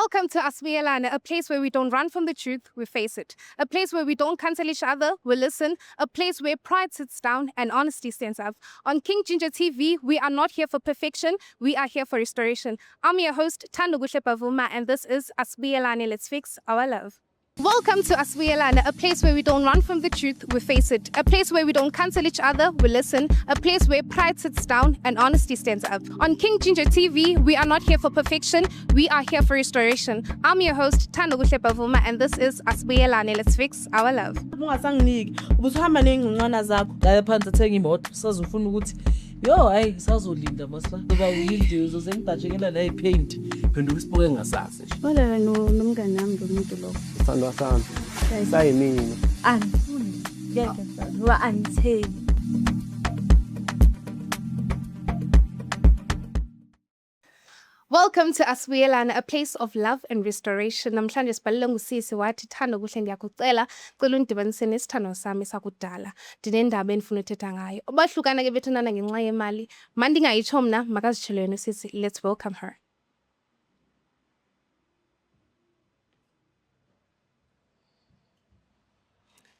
Welcome to Asbuyelana, a place where we don't run from the truth, we face it. A place where we don't cancel each other, we listen. A place where pride sits down and honesty stands up. On King Ginger TV, we are not here for perfection, we are here for restoration. I'm your host, Thando Bavuma, and this is Asbuyelana, let's fix our love. Welcome to Asbuyelana, a place where we don't run from the truth, we face it. A place where we don't cancel each other, we listen. A place where pride sits down and honesty stands up. On King Ginger TV, we are not here for perfection, we are here for restoration. I'm your host, Thando Bavuma, and this is Asbuyelana, let's fix our love. Ungasanginiki ubusuhamba nengqonqana zakho la phansi athenga imoto sazofuna ukuthi yo hayi sazolinda masla ngoba uyilinde uzosengidajekela la ipaint phenduka isipoke engasazi nje Wala nomngane nami lomuntu lo. Sandwa sami. Sayimini. Angifuni. Ngeke mfana. Wa angitheni. Welcome to Asbuyelana, a place of love and restoration. Namhlanje sibhalele ngusisi wathi Thando kuhle ngiyakucela cela undibanise nesithando sami sakudala. Ndinendaba endifuna uthetha ngayo. Bahlukana ke bethunana ngenxa yemali. Mandingayitsho mna makazitshele yena usisi. Let's welcome her.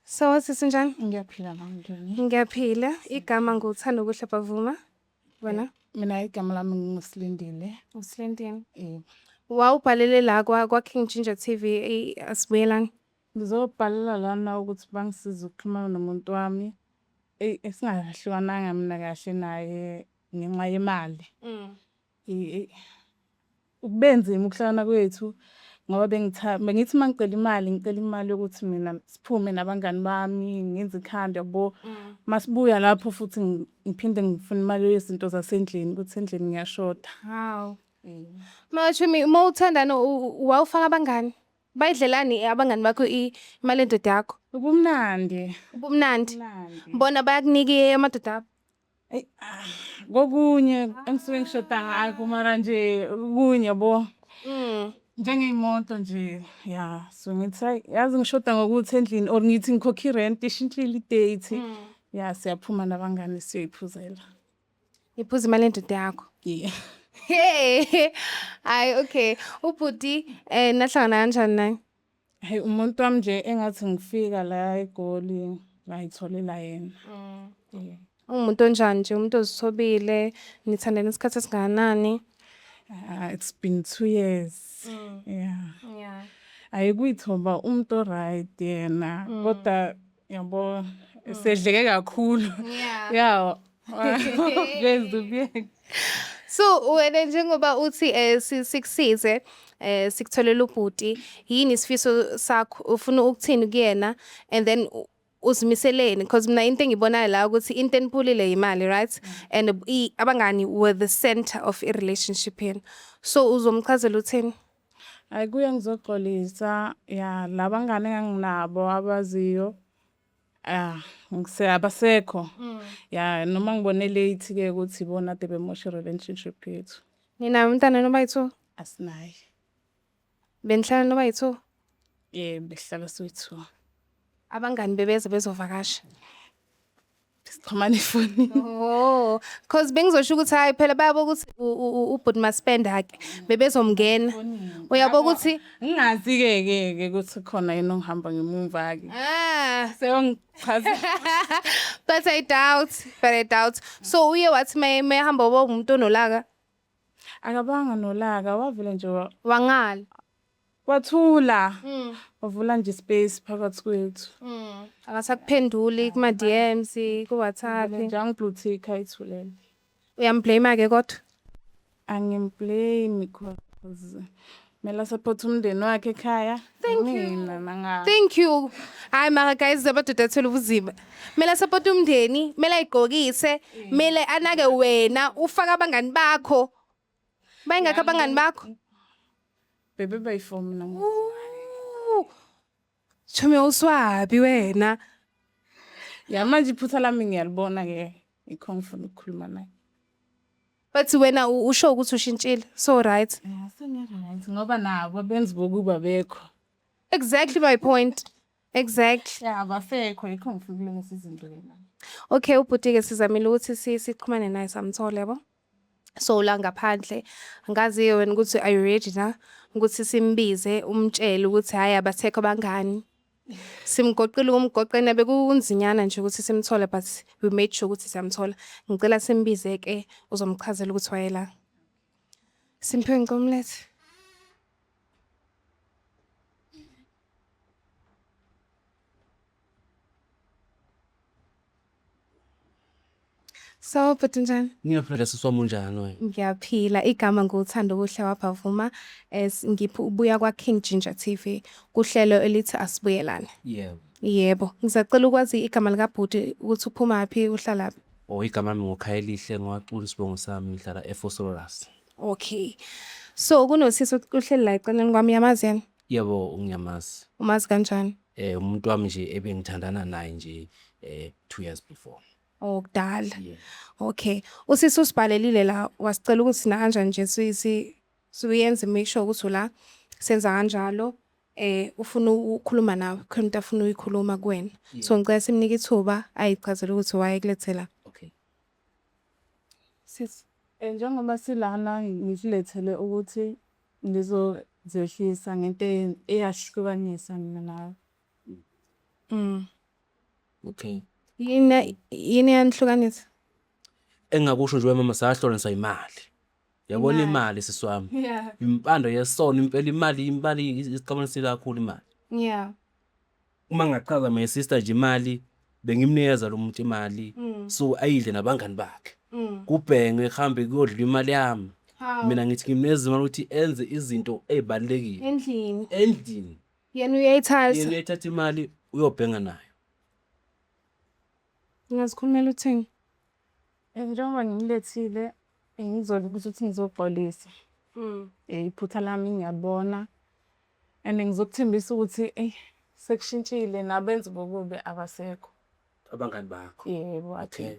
So sisi njani? Ngiyaphila nami. Ngiyaphila. Igama nguThando kuhle Bavuma. Wena? Mina igama lami ngisilindile. Usilendini. Wawubhalele la kwa King Ginger TV Asbuyelana. Ngizobhalela lana ukuthi bangisize ukuxhumana nomuntu wami. Esingahlukananga mina kahle naye ngenxa yemali. Ukubenzima ukuhlana kwethu ngoba bengithi mangicela imali yokuthi mina siphume nabangani bami ngenze ikhanda yabo masibuya lapho futhi ngiphinde ngifuna imali yezinto zasendlini ukuthi endlini ngiyashoda. Haw. Mashumi mawuthandana wawufaka abangani? Bayidlelani abangani bakho imali endoda yakho? Ubumnandi. Bona bayakunika amadoda akho? Kokunye engisuke ngishoda ngakho mara nje kunye yabo. Njengeyimoto nje so ngithi yazi ngishoda ngokuthi endlini or ngithi ngikhokha rent ishintshile idate siyaphuma nabangani siyoyiphuzela. Iphuza imali endoda yakho? Hey. Okay. Ubhuti nahlangana kanjani naye? Hey umuntu wami nje engathi ngifika la eGoli ngayitholela yena. Umuntu onjani nje, umuntu ozithobile, nithandana isikhathi esingakanani? It's been 2 years. Yeah. Ayikuyithoba umuntu right yena kodwa yabo sedleke kakhulu. Yeah. So wena njengoba uthi sikusize sikutholela ubhuti, yini isifiso sakho ufuna ukuthini kuyena and then uzimiseleni because mina into engibonayo la ukuthi into eniphulile imali, right? And abangani were the center of a relationship yenu. So uzomchazela uthini? Ayikuye ngizoxolisa labangane enginabo abaziyo abasekho noma ngibone late ke ukuthi bona ade bemosha relationship yethu. Nina umntana nobayitho? Asinaye. Benihlala nobayitho? Behlala soyitho. Abangani bebeze bezovakasha. Sixhumana ifoni. Cause bengizosho ukuthi hayi phela bayabo ukuthi ubhuti must spend ake bebezomngena. Uyabo ukuthi ngingazi ke ukuthi khona yena ongihamba ngemuva ke. Seyongichaza. But I doubt. So uye wathi mayehamba woba umuntu onolaka? Akabanga nolaka wavela nje Wangala. Kwathula. Wavula nje space phakathi kwethu. Akasakuphenduli kuma DMs ku WhatsApp. Njang blue tick ayithulele. Uyamblame ke kodwa? Angimblame because mela support umndeni wakhe ekhaya. Thank you. Hayi mara guys zabadoda thola ubuzima. Mela support umndeni, mela igqokise, mele anake wena, ufaka abangani bakho. Bayingakho abangani bakho? Bebe bayiform na. Chome uswabi wena. Manje iphutha lami ngiyalibona ke ikhomfort ukukhuluma naye. But wena usho ukuthi ushintshile. So right. Right ngoba nabo benzi bokuba bekho. Exactly my point. Exactly. Abasekho ikhomfort kulengisa izinto lena. Okay ubhuti ke sizamile ukuthi siqhumane naye samthole yabo. So la ngaphandle ngazi wena ukuthi are you ready na ukuthi simbize umtshele ukuthi hayi abathekho bangani. Simgoqile umgoqene bekunzinyana nje ukuthi simthole but we made sure ukuthi siyamthola. Ngicela simbize ke uzomchazela ukuthi wayela. Simphiwe Nkomlethe. So but njani? Ngiyaphila siswami unjani wena? Ngiyaphila igama nguthando kuhle waphavuma ngiphi ubuya kwa King Ginger TV kuhlelo elithi asibuyelane. Yebo. Yebo, ngizacela ukwazi igama lika Bhuti ukuthi uphuma phi uhlala phi. Igama lami nguKhayelihle ngwacula isibongo sami ngihlala eFosorus. Okay. So kunosisi uhleli la eceleni kwami yamazeni. Yebo ngiyamazi. Umazi kanjani? Umuntu wami nje ebengithandana naye nje 2 years before. Kudala. Yeah. Okay. Usisi usibhalelile la wasicela ukuthi na kanjani nje siyenze make sure ukuthi la senza kanjalo ufuna ukukhuluma nawe khona afuna ukuyikhuluma kuwena. So ngicela simnike ithuba ayichazela ukuthi wayekulethela. Okay. Sis, njengoba silana ngizilethele ukuthi ngizozehlisa ngento eyahlukanisa mina nawe. Okay. Yini yanihlukanisa? Engakusho nje mama sahlukanisa imali. Yabona imali siswami. Yeah. Impando yesona impela imali isiqhamunisile kakhulu imali. Yeah. Uma ngachaza my sister nje imali bengimnikeza lo muntu imali so ayidle nabangani bakhe. Kubhenge ehambe kuyodla imali yami. Mina ngithi ngimnikeza imali ukuthi enze izinto ezibalekile endlini. Yena uyayithatha. Yena uyayithatha imali uyobhenga nayo. Ngiyazikhulumela uthini? Njengoba ngilethile ngizobe ukuthi ngizoxolisa. Iphutha lami ngiyabona and ngizokuthembisa ukuthi sekushintshile nabenzi bokubi abasekho. Abangani bakho. Yebo Okay.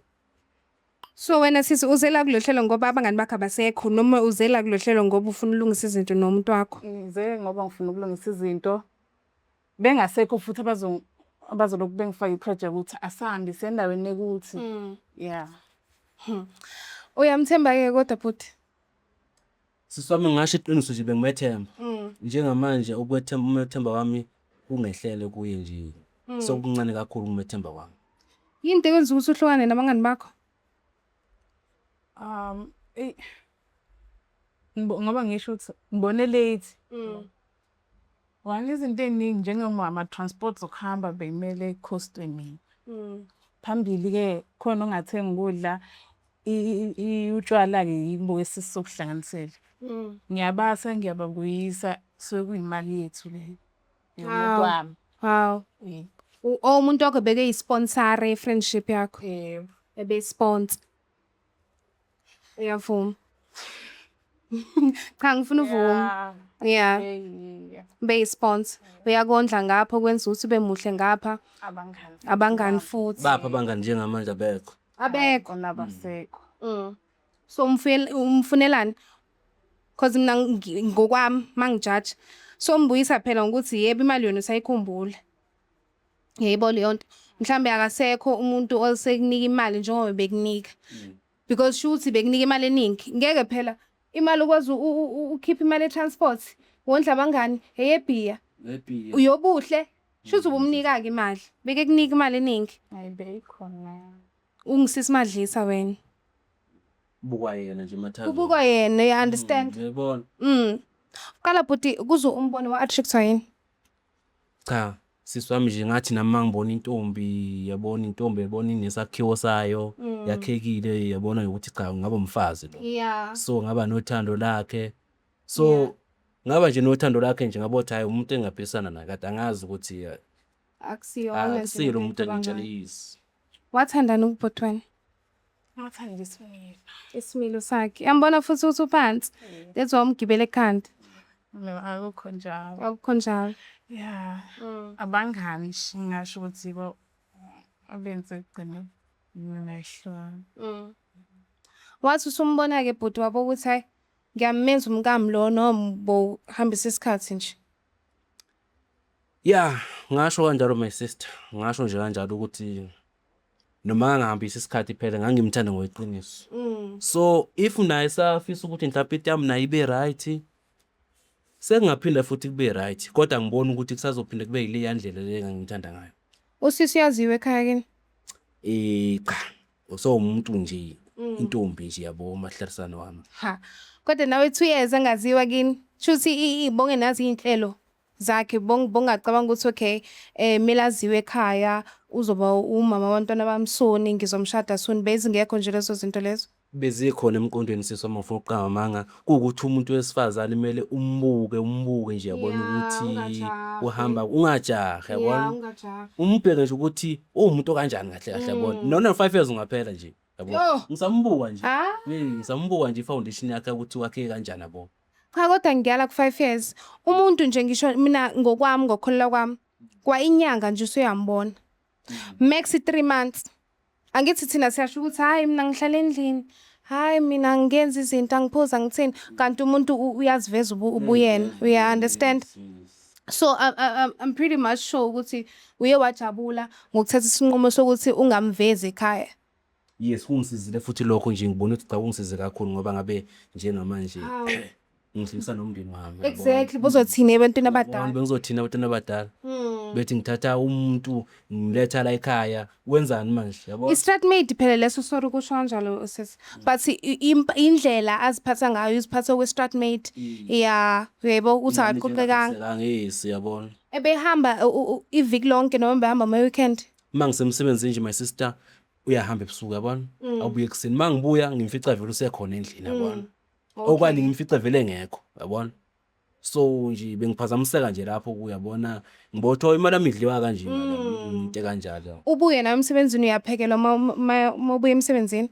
So wena sisi uzela kulohlelo ngoba abangani bakho abasekho noma uzela kulohlelo ngoba ufuna ulungisa izinto nomuntu wakho? ngize ngoba ngifuna ukulungisa izinto bengasekho futhi abazoloku bengifaka iproject ukuthi asambi sendaweni ekuthi. Yeah. Uyamthemba ke kodwa Bhuti? Siswami ngasho iqiniso nje bengimethemba. Njengamanje umethemba wami kungehlele kuye nje. Sokuncane kakhulu umethemba wami. Yini ekwenza ukuthi uhlukane nabangani bakho? Ngoba ngisho ukuthi ngibone late. Wani izinto eziningi njengoma transport zokuhamba beyimele cost mina. Phambili ke khona ongathenga ukudla utshwala ke yibo esisokuhlanganisela. Ngiyabasa ngiyababuyisa sekuyimali yethu le. Yomuntu wami. Wow. Umuntu wakho beke yisponsor friendship yakho. Yebo. Ebe sponsor. Uyavuma. Cha ngifuna uvuma. Yeah. Be sponsor. Uyakondla ngapha kwenza ukuthi ube muhle ngapha. Abangani futhi. Bapha abangani njengamanje abekho. Abekho nabasekho. So umfunelani? Cause mina ngokwami mangijudge. So mbuyisa phela ukuthi yebo imali yona usayikhumbula. Yebo leyo nto. Mhlambe akasekho umuntu osekunika imali njengoba bekunika. Because shuthi bekunika imali eningi. Ngeke phela imali ukwazi ukhipha imali etransport. Wondla abangani eyebhiya. Uyobuhle. Shuthi ubumnika ke imali. Beke kunika imali eningi. Ayibeyikhona. Ungisisi madlisa wena. Ubukwa yena nje mathazo. Ubukwa yena, you understand? Ngiyabona. Qala Bhuti kuzo umbono wa-attractwa yini? Cha, siswami nje ngathi nami ngibona intombi, yabona intombi yabona inesakhiwo sayo, yakhekile yabona ukuthi cha ngaba umfazi lo. Yeah. So ngaba nothando lakhe. So ngaba nje nothando lakhe nje ngabothi hayi umuntu engaphisana naye kade angazi ukuthi Akusiyona nje. akusilo umuntu engitshelisi. Wathandana uBhuti wena? Ngathanda isimilo. Isimilo sakhe. Yambona futhi uthi uphansi. That's why umgibele ekhanda. Akukho njalo. Akukho njalo. Yeah. Abangani ngisho ukuthi abenze gcine mina ehlwa. Wathi usumbona ke Bhuti wabo ukuthi hayi ngiyamenza umkami lo noma bohambisa isikhathi nje. Yeah, ngasho kanjalo my sister. Ngasho nje kanjalo ukuthi noma angahambisa isikhathi phela ngangimthanda ngoyiqiniso. So if naye safisa ukuthi mhlawumbe into yami nayo ibe right, sekungaphinda futhi kube right, kodwa ngibona ukuthi kusazophinda kube yileya ndlela le engangithanda ngayo. Usisi uyaziwe ekhaya kini? Cha, so umuntu nje, intombi nje yabo uMahlerisane wami. Ha. Kodwa nawe 2 years angaziwa kini. Shuthi ibonge nazi inhlelo zakhe bongacabanga ukuthi okay milaziwe ekhaya uzoba umama wabantwana bamsoni ngizomshada soon bezingekho nje lezo zinto lezo. Bezikhona emqondweni sisoma ufuna uqamba manga kuukuthi umuntu wesifazane kumele umbuke nje yabona ukuthi uhamba ungajaha yabona. Umbheke nje ukuthi umuntu kanjani kahle yabona. Nona 5 years ungaphela nje yabona. Ngisambuka nje. Ngisambuka nje foundation yakhe ukuthi wakhe kanjani yabo. Cha kodwa ngiyala ku5 years. Umuntu nje ngisho mina ngokwami ngokholwa kwami kwa inyanga nje usuyambona. Max 3 months. Angithi thina siyasho ukuthi hayi mina ngihlala endlini. Hayi mina ngenza izinto angiphoza ngithini kanti umuntu uyaziveza ubuyena. We understand. So I'm pretty much sure ukuthi uye wajabula ngokuthatha isinqumo sokuthi ungamvezi ekhaya. Yes, kungisizile futhi lokho nje ngibona ukuthi cha kungisize kakhulu ngoba ngabe njengamanje ngihlisa nomndeni wami. Exactly, bozothina ebantwini abadala. Bengizothina ebantwini abadala. Bethi ngithatha umuntu ngiletha la ekhaya wenzani manje yabo. I-straightmate phela leso sorry kusho kanjalo sis. But indlela aziphatha ngayo iziphatha kwe-straightmate yeah yebo uthi aqoqekanga. Ngisi yabona. Ebehamba iviki lonke noma behamba ama weekend. Mangisemsebenzini nje my sister uyahamba ebusuku yabona. Awubuye ekseni mangibuya ngimfica vele usekhona endlini yabona. Okwani ngimfica vele ngekho yabona. So nje bengiphazamiseka nje lapho uyabona ngibotho imali amidliwa kanje into kanjalo. Ubuye na emsebenzini uyaphekelwa mabuye emsebenzini?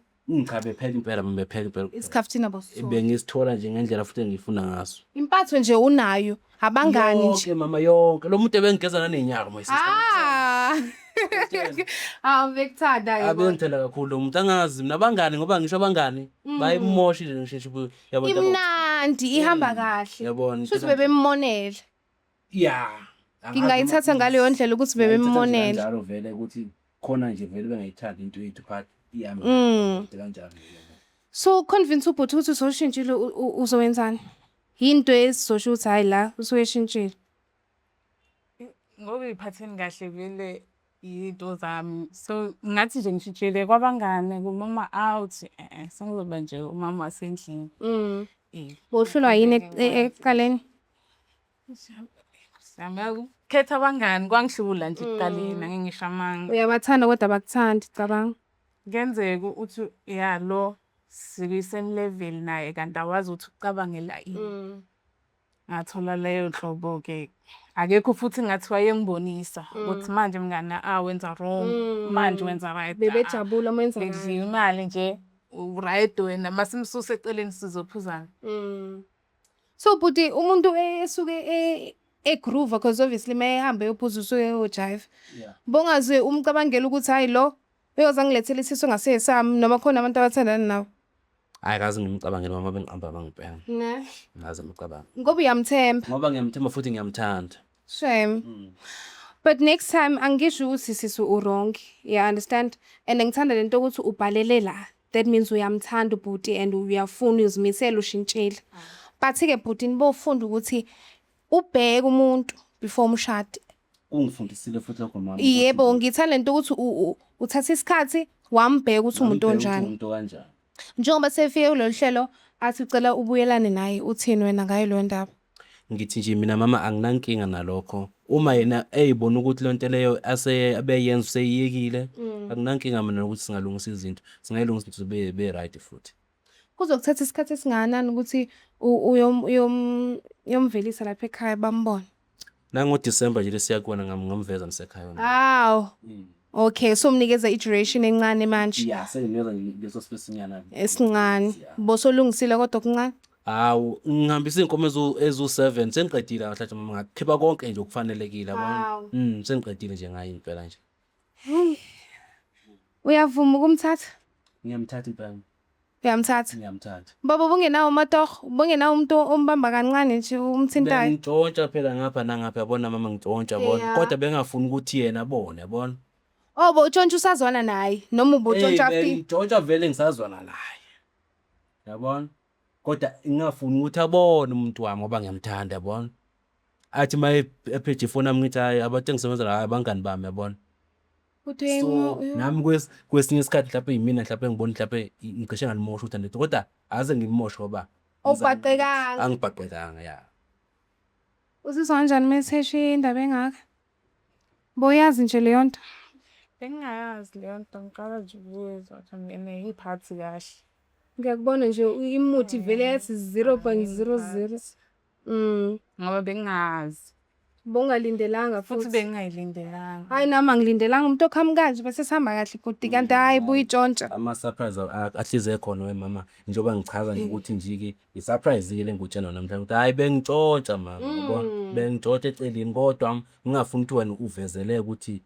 Cha bephela impela. Isikhafuthina boss. Bengisithola nje ngendlela futhi engifuna ngaso. Impatho nje unayo abangani nje. Okay mama yonke lo muntu ebengigeza nenyanga my sister. Ngikuthanda yebo. Abengithanda kakhulu umuntu angazi mina abangani ngoba ngisho abangani bayimoshile ngisho yabona. Imnandi ihamba kahle. Yabona. Futhi bebemmonela. Yeah. Ngingayithatha ngaleyo ndlela ukuthi bebemmonela. Njalo vele ukuthi khona nje vele bengayithandi into yethu but iyami kanjalo. So convince ubhuti ukuthi uzoshintshile uzowenzani? Into esizosho ukuthi hayi la usoyeshintshile. Ngoba iphatheni kahle vele into zami. So ngathi nje ngishintshile kwabangane kumama out sengizoba nje umama wasendlini. Bohlulwa yini ekuqaleni? Khetha abangani kwangihlula nje ekuqaleni angengisho amanga. Uyabathanda kodwa abakuthandi cabanga. Kenzeka ukuthi ya lo sikwi-same level naye kanti awazi ukuthi ucabangela ini. Ngathola leyo nhlobo ke. Akekho futhi ngathi wayengibonisa ukuthi manje mngani wenza wrong manje wenza right. Bebejabula menza right. Bekudliwa imali nje right wena masimsuse eceleni sizophuzana. So buti umuntu esuke groove because obviously mayehamba yophuza usuke ujive. Bongaze umcabangela ukuthi hayi lo uyoza ngilethela isiso ngasesami noma khona abantu abathandana nawe. Hayi kazi ngimcabangela mama bengiqamba bangibheka. Ne. Ngaze ngicabanga. Ngoba uyamthemba. Ngoba ngiyamthemba futhi ngiyamthanda. Shame. But next time angisho ukuthi sisu wrong. You understand? And ngithanda lento ukuthi ubhalele la. That means uyamthanda ubhuti and uyafuna uzimisela ushintshile. But ke bhuti nibofunda ukuthi ubheke umuntu before umshade. Ungifundisile futhi lokho mama. Yebo ngithanda lento ukuthi uthatha isikhathi wambheka ukuthi umuntu onjani. Umuntu kanjani. Njengoba sefike kulolu hlelo athi ucela ubuyelane naye uthini wena ngayo lo ndaba. Ngithi nje mina mama anginankinga nalokho. Uma yena eyibona ukuthi le nto leyo abeyenza useyiyekile akunankinga mina ukuthi singalungisa izinto. Singayilungisa ukuthi be right futhi. Kuzokuthatha isikhathi esingakanani ukuthi uyomvelisa lapha ekhaya bambone. Nango December nje lesiyakubona ngamveza nisekhaya wona. Aw. Okay, so mnikeza i-duration encane manje. Yeah, sengimeza leso space nyana. Esincane. Bosolungisile kodwa okuncane. Awu, ngihambisa inkomo ezu7 sengiqedile ngahlathi mama ngakhipha konke nje okufanelekile yabona. Sengiqedile nje ngayo impela nje. Uyavuma ukumthatha? Ngiyamthatha impela. Uyamthatha? Ngiyamthatha. Baba bungenawo amatoho, bungenawo umuntu ombamba kancane nje umthintayo. Ngintshontsha phela ngapha nangapha yabona mama ngintshontsha yabona. Kodwa bengafuni ukuthi yena abone yabona. Oh botshontsha usazwana naye noma ubotshontsha after Ngitshontsha vele ngisazwana naye. Yabona? Kodwa ngingafuni ukuthi abone umuntu wami ngoba ngiyamthanda yabona. Athi ephethe ifoni yami ngithi hayi abantu engisebenza la abangani bami yabona. uthi So nami kwesinye isikhathi mhlawumbe yimina mhlawumbe ngibona mhlawumbe ngicishe ngalimosha uthando kodwa aze ngimoshe ngoba awubhaqekanga. angibhaqekanga ya. Uzizwa kanjani message indaba engaka? Boyazi nje leyo nto. Bengingayazi leyo nto ngiqala nje ukuyizwa ukuthi mina ngiyiphathi kahle. Ngiyakubona nje imuthi vele yathi 0.00. Ngoba bengingazi Bongalindelanga futhi futhi. bengingayilindelanga. Hayi nami angilindelanga umuntu okhama kanje bese sihamba kahle kodwa kanti hayi buyitshontsha. Ama surprise ahlize khona wemama njengoba ngichaza nje ukuthi njike isurprise le ngutshela namhlanje ukuthi hayi bengitshontsha mama yabona bengitshontsha eceleni kodwa ngingafuni ukuthi wena uvezeleke ukuthi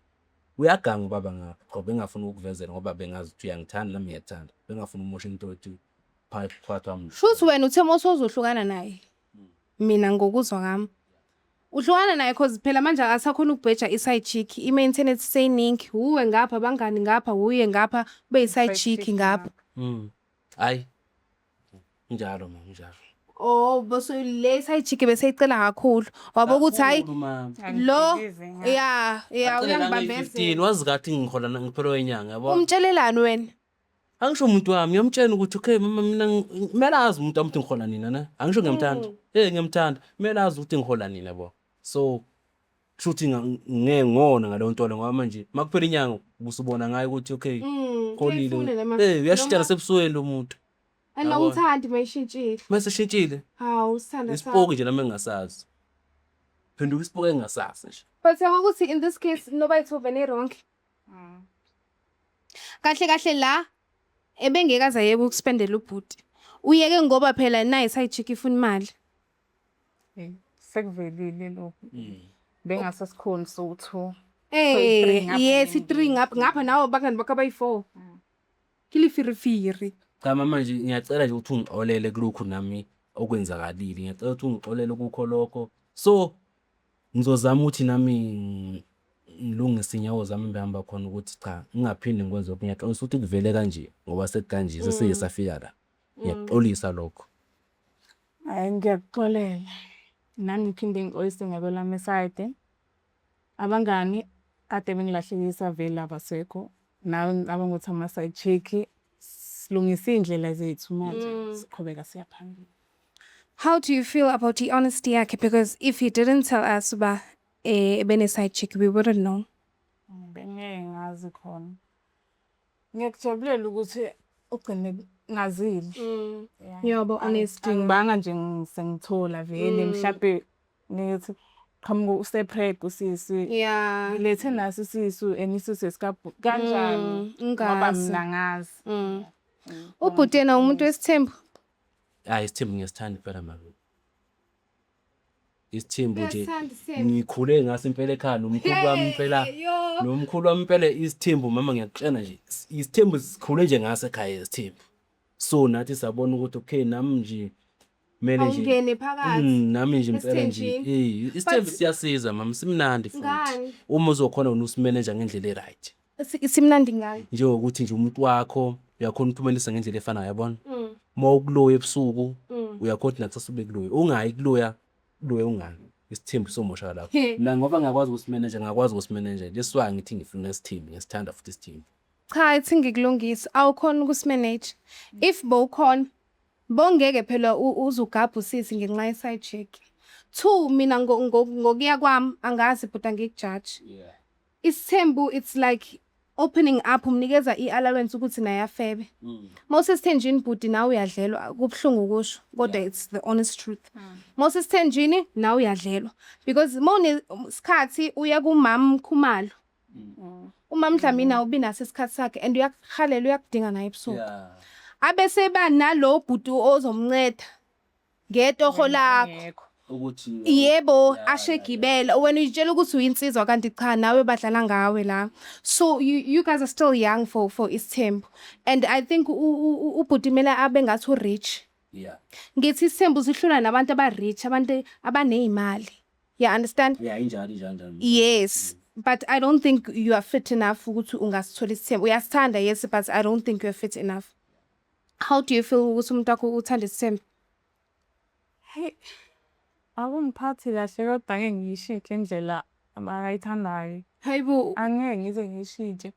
uyaganga ubaba ngapha ngoba bengafuni ukuvezela ngoba bengazi ukuthi uyangithanda nami ngiyathanda bengafuni umoshe into ethi phakathi wami. Shuthi wena uthe mosozohlukana naye. Mina ngokuzwa ngami. Uhlukana naye cause phela manje akasakhona ukubheja iside chick. I-maintenance seyiningi. Uwe ngapha abangani ngapha uye ngapha kube iside chick ngapha. Hayi. Njalo mama njalo. Oh bese le side chick bese icela kakhulu. Wabo ukuthi hayi lo ya uyangibambezela. 15 wazi kathi ngihola ngiphelo wenyanga yabo. Umtshelelani wena? Angisho umuntu wami ngiyamtshela ukuthi okay mama mina kumele azi umuntu amuthi ngihola nina na. Angisho ngiyamthanda. Ngiyamthanda. Kumele azi ukuthi ngihola nina yabo. So shuthi ngengona ngaleyo nto le ngoba manje makuphela inyanga ubusubona ngayo ukuthi okay kholile. Uyashitshela sebusweni lo muntu. Awuthandi mayishintshile. Mase shintshile. Hawu usithanda sakho. Isipoke nje nami engasazi. Phenduka isipoke engasazi nje. But ukuthi in this case nobody to be wrong. Kahle la ebengekaza yeke ukuspendela ubhuti. Uyeke ngoba phela nayi side chick ifuna imali. Sekuvelile lokho. Bengasasikhoni so2. Yes 3 ngapha nawo bangani bakho abayi4. Kilifirifiri. Cha mama nje ngiyacela nje ukuthi ungixolele kulokhu nami okwenzakalile. Ngiyacela ukuthi ungixolele ukukho lokho. So ngizozama ukuthi nami ngilungise inyawo zami ngihamba khona ukuthi cha ngingaphindi ngikwenze lokho. Ngiyaqolisa ukuthi kuvele kanje ngoba sekanje sesiyesafika la. Ngiyaqolisa lokho. Hayi ngiyakuxolela. Nami ngiphinde ngixolise ngabelami side. Abangani ade bengilahlekisa vele abasekho. Nawe abangothi ama side chick silungisa indlela zethu manje siqhubeka siya phambili. How do you feel about the honesty yakhe? Because if he didn't tell us about bene side chick, we wouldn't know. Bengeke ngazi khona. Ngiyakujabulele ukuthi ugcine ngazile. Yobo honesty. Ngibanga nje ngisengithola vele mhlawumbe nithi qhamuka usepreg usisi. Yeah. Lethe naso sisu enisiso esikabhu kanjani ngoba mina ngazi. Ubhutena umuntu wesithembu. Hayi isithembu ngiyasithanda phela mama. Isithembu nje ngikhule ngaso impela ekhaya nomkhulu wami phela nomkhulu wami phela isithembu mama ngiyakutshena nje isithembu sikhule nje ngaso ekhaya isithembu. So nathi sabona ukuthi okay nami nje mele nje awungene phakathi nami nje impela nje isithembu siyasiza mama simnandi futhi uma uzokhona unusimanager ngendlela eright. Simnandi ngayo. Njengokuthi nje umuntu wakho uyakhona ukuthumelisa ngendlela efanayo yabona. Mawukuloya ebusuku uyakhona nakusasa ube kuloya ungayi kuloya ungani isithembu somosha lapho la ngoba ngakwazi ukusimanager ngakwazi ukusimanager leswa ngithi ngifuna isithembu ngisithanda futhi isithembu. Cha ithi ngikulungisa awukhona ukusimanage if bowukhona bongeke phela uzugabha usisi ngenxa ye side check. 2 mina ngokuya kwami angazi but angikujudge. Isithembu it's like opening up umnikeza iallowance ukuthi naye afebe. Mawusesithenjini budi nawe uyadlelwa kubhlungu kusho kodwa it's the honest truth. Mawusesithenjini nawe uyadlelwa because mawune isikhathi uya kumama Mkhumalo. Uma mhlawumbe nawe ubinaso isikhathi sakhe and uyakhalela uyakudinga naye ebusuku. Abese banalo bhuti ozomnceda ngetoho lakho. Ukuthi Yebo ashegibela wena uyitshela ukuthi uyinsizwa kanti cha nawe badlala ngawe la. So you guys are still young for isithembu and I think ubhuti mela abe ngathi rich. Ngithi isithembu sihlula nabantu aba rich abantu abanezimali. You understand? injalo. Yes. But I don't think you are fit enough ukuthi ungasithola isithembu. Uyasithanda, yes, but I don't think you are fit enough. How do you feel ukuthi umuntu wakho uthanda isithembu? Hey, akungiphathi kahle kodwa ngeke ngiyishintshe indlela abakayithandayo. Hayibo, Angeke ngize ngiyishintshe.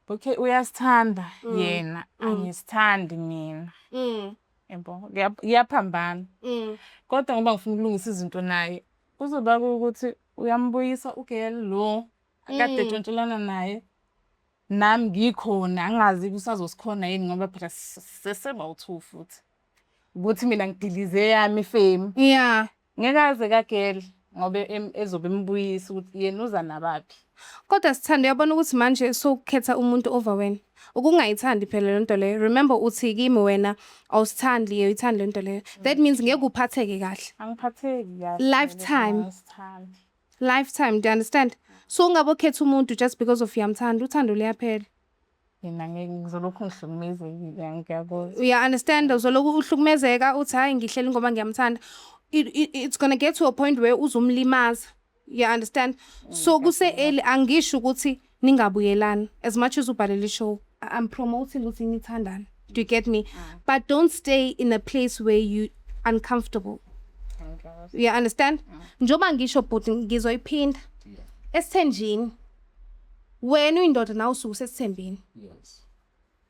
Okay, uyasithanda yena, angisithandi mina. Yebo, kuyaphambana. Kodwa ngoba ngifuna ukulungisa izinto naye, kuzoba ukuthi uyambuyisa ugel lo akade ntshontshelana naye. Nami ngikhona, angazi kusazosikhona yini ngoba phela seseba u2 futhi. Ukuthi mina ngidilize yami ifame. yeah. Ngeke aze kagel ngoba ezobe embuyisa ukuthi yena uza nabaphi. Kodwa sithanda uyabona ukuthi manje sokukhetha umuntu over wena. Ukungayithandi phela lento leyo. Remember uthi kimi wena awusithandi uyithanda lento leyo. That means ngeke uphatheke kahle. Angiphatheki kahle. Lifetime. Sithanda. Lifetime, do you understand? So ungabokhetha umuntu just because of uyamthanda, uthando liyaphela. Mina ngeke ngizolokhu ngihlukumezekile ngiyabona. You understand? Uzoloku uhlukumezeka uthi hayi ngihleli ngoba ngiyamthanda. It's going to get to a point where uzumlimaza. You understand? So kuse eli angisho ukuthi ningabuyelana as much as ubhalele show. I'm promoting ukuthi nithandane. Do you get me? But don't stay in a place where you uncomfortable. You understand? Njoba ngisho but ngizoyiphinda. Esithenjini. Wena uyindoda nawe ususesithembini. Yes.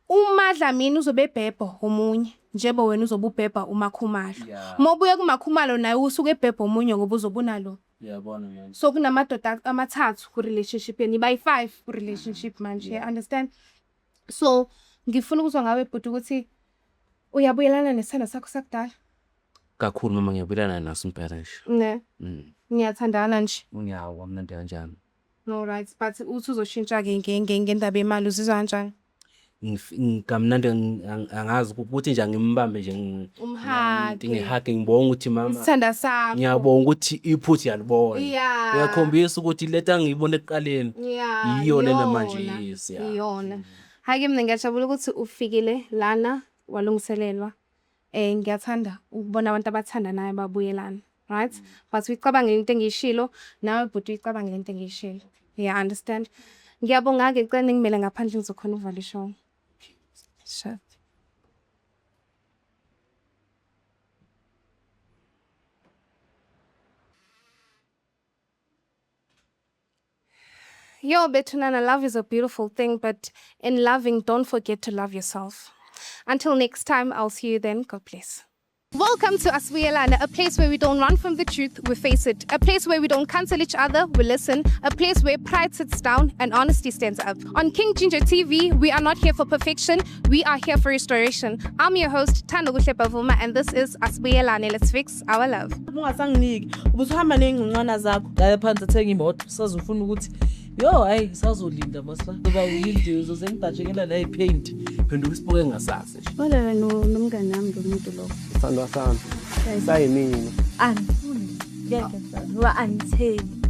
Uma Dlamini uzobe ebhebho omunye njeba wena uzobe ubhebha uMakhumalo. Yeah. Mobuye kuMakhumalo naye usuke ebhebho omunye ngoba uzobona lo. Yabona manje. So kunamadoda amathathu ku relationship yeni by 5 ku relationship manje. You understand? So ngifuna ukuzwa ngawe but ukuthi uyabuyelana nesithando sakho sakudala. Kakhulu mama ngiyabulana naso impela nje. Ne. Ngiyathandana nje. Ngiyawa mina nto kanjani. No right, but uthi uzoshintsha ke ngendaba yemali uzizwa kanjani? Ngamnandi angazi ukuthi nje ngimbambe nje Umhage. ngihage ngibonga ukuthi mama Isithanda sakho. ngiyabonga ukuthi iphuthu yalibona. Yeah. Uyakhombisa ukuthi leta ngiyibona ekuqaleni. Yeah. Iyo lena manje yes ya. Iyona. Hayi mina ngiyajabula ukuthi ufikile lana walungiselelwa. Ngiyathanda ukubona abantu abathanda naye babuyelana. Right? But uyicabange into engishilo nawe but uyicabange into engishilo. Yeah, understand? Ngiyabonga ke cela ngimele ngaphandle ngizokhona uvala ishow. Sure. Yo, Betunana, love is a beautiful thing, but in loving, don't forget to love yourself. Until next time, I'll see you then. God bless. Welcome to Asbuyelana, a place where we don't run from the truth, we face it. A place where we don't cancel each other, we listen. A place where pride sits down and honesty stands up. On King Ginger TV, we are not here for perfection, we are here for restoration. I'm your host, Thando Bavuma, and this is Asbuyelana. Let's fix our love. Ungasanginiki ubusuhamba nengqonqana zakho la phansi athenga imoto usazofuna ukuthi yo hayi sazolinda masla ngoba uyindi uzosengidajekela la ipaint Phenduka isibuke ngasase nje. Wala nomngane nami lomuntu lo. Sithandwa sami sayimina. Angifuni. Ngeke ngizwa angitheni.